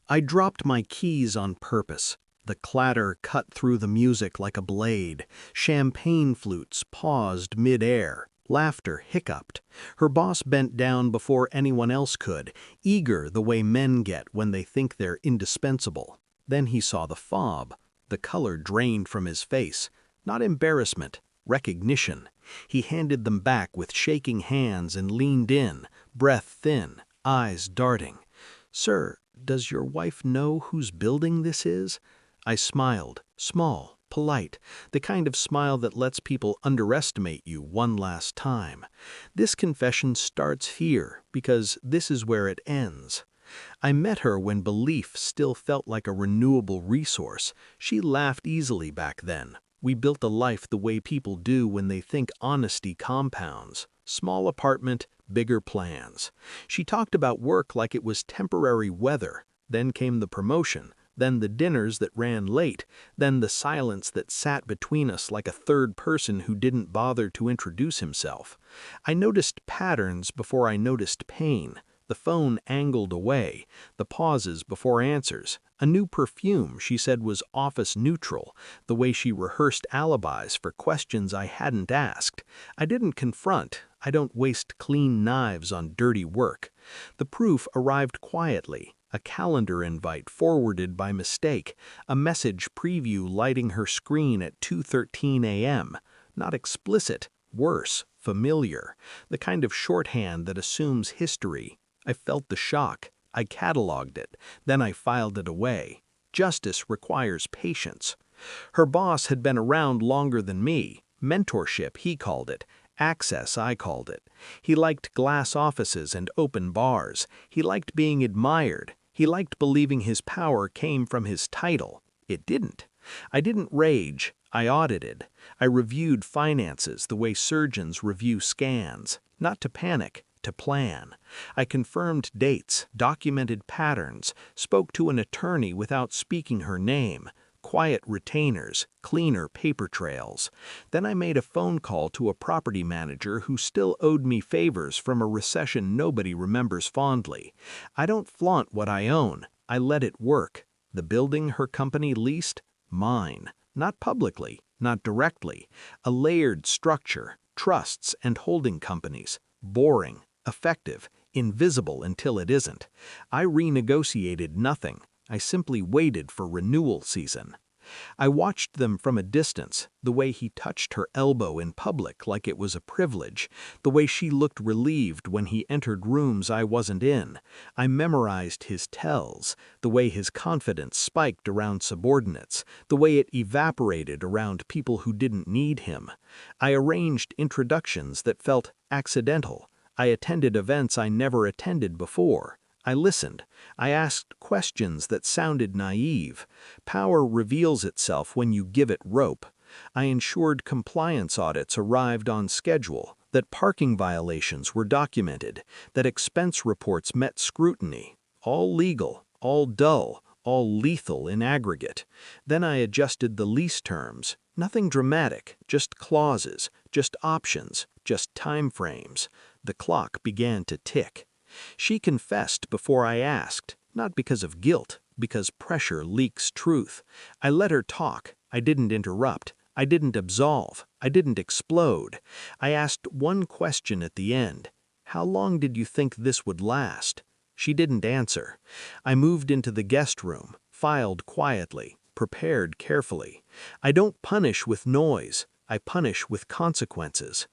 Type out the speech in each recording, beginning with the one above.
I dropped my keys on purpose. The clatter cut through the music like a blade. Champagne flutes paused mid-air. Laughter hiccuped. Her boss bent down before anyone else could, eager the way men get when they think they're indispensable. Then he saw the fob. The color drained from his face. Not embarrassment, recognition. He handed them back with shaking hands and leaned in, breath thin, eyes darting. "Sir, does your wife know whose building this is?" I smiled, small, polite, the kind of smile that lets people underestimate you one last time. This confession starts here because this is where it ends. I met her when belief still felt like a renewable resource. She laughed easily back then. We built a life the way people do when they think honesty compounds. Small apartment, bigger plans. She talked about work like it was temporary weather. Then came the promotion, then the dinners that ran late, then the silence that sat between us like a third person who didn't bother to introduce himself. I noticed patterns before I noticed pain. The phone angled away, the pauses before answers, a new perfume she said was office neutral, the way she rehearsed alibis for questions I hadn't asked. I didn't confront. I don't waste clean knives on dirty work. The proof arrived quietly, a calendar invite forwarded by mistake, a message preview lighting her screen at 2:13 a.m. Not explicit, worse, familiar, the kind of shorthand that assumes history. I felt the shock. I cataloged it. Then I filed it away. Justice requires patience. Her boss had been around longer than me. Mentorship, he called it. Access, I called it. He liked glass offices and open bars. He liked being admired. He liked believing his power came from his title. It didn't. I didn't rage. I audited. I reviewed finances the way surgeons review scans. Not to panic, to plan. I confirmed dates, documented patterns, spoke to an attorney without speaking her name. Quiet retainers, cleaner paper trails. Then I made a phone call to a property manager who still owed me favors from a recession nobody remembers fondly. I don't flaunt what I own. I let it work. The building her company leased? Mine. Not publicly, not directly. A layered structure, trusts and holding companies. Boring, effective, invisible until it isn't. I renegotiated nothing. I simply waited for renewal season. I watched them from a distance, the way he touched her elbow in public like it was a privilege, the way she looked relieved when he entered rooms I wasn't in. I memorized his tells, the way his confidence spiked around subordinates, the way it evaporated around people who didn't need him. I arranged introductions that felt accidental. I attended events I never attended before. I listened. I asked questions that sounded naive. Power reveals itself when you give it rope. I ensured compliance audits arrived on schedule, that parking violations were documented, that expense reports met scrutiny. All legal, all dull, all lethal in aggregate. Then I adjusted the lease terms. Nothing dramatic, just clauses, just options, just time frames. The clock began to tick. She confessed before I asked, not because of guilt, because pressure leaks truth. I let her talk. I didn't interrupt. I didn't absolve. I didn't explode. I asked one question at the end. How long did you think this would last? She didn't answer. I moved into the guest room, filed quietly, prepared carefully. I don't punish with noise. I punish with consequences.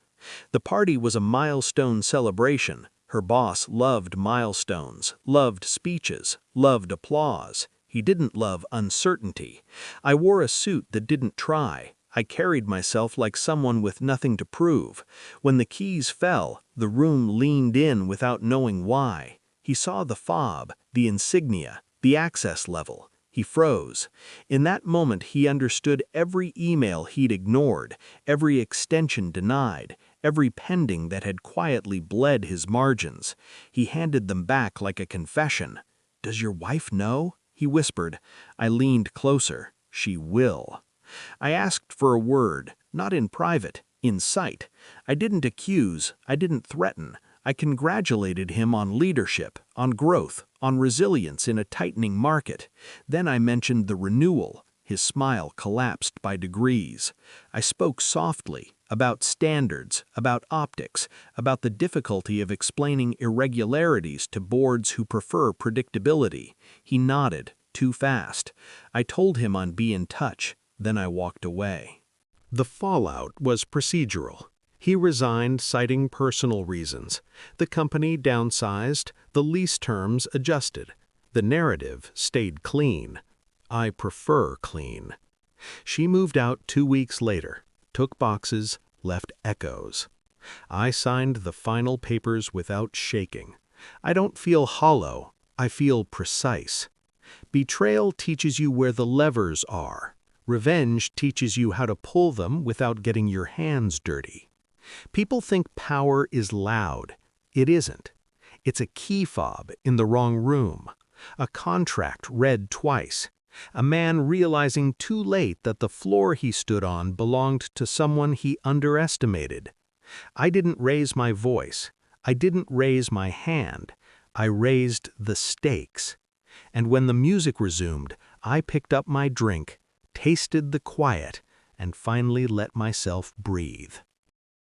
The party was a milestone celebration. Her boss loved milestones, loved speeches, loved applause. He didn't love uncertainty. I wore a suit that didn't try. I carried myself like someone with nothing to prove. When the keys fell, the room leaned in without knowing why. He saw the fob, the insignia, the access level. He froze. In that moment he understood every email he'd ignored, every extension denied, every pending that had quietly bled his margins. He handed them back like a confession. "Does your wife know?" he whispered. I leaned closer. "She will." I asked for a word, not in private, in sight. I didn't accuse, I didn't threaten. I congratulated him on leadership, on growth, on resilience in a tightening market. Then I mentioned the renewal. His smile collapsed by degrees. I spoke softly, about standards, about optics, about the difficulty of explaining irregularities to boards who prefer predictability. He nodded, too fast. I told him I'd be in touch. Then I walked away. The fallout was procedural. He resigned citing personal reasons. The company downsized, the lease terms adjusted. The narrative stayed clean. I prefer clean. She moved out 2 weeks later, took boxes, left echoes. I signed the final papers without shaking. I don't feel hollow, I feel precise. Betrayal teaches you where the levers are. Revenge teaches you how to pull them without getting your hands dirty. People think power is loud. It isn't. It's a key fob in the wrong room, a contract read twice, a man realizing too late that the floor he stood on belonged to someone he underestimated. I didn't raise my voice. I didn't raise my hand. I raised the stakes. And when the music resumed, I picked up my drink, tasted the quiet, and finally let myself breathe.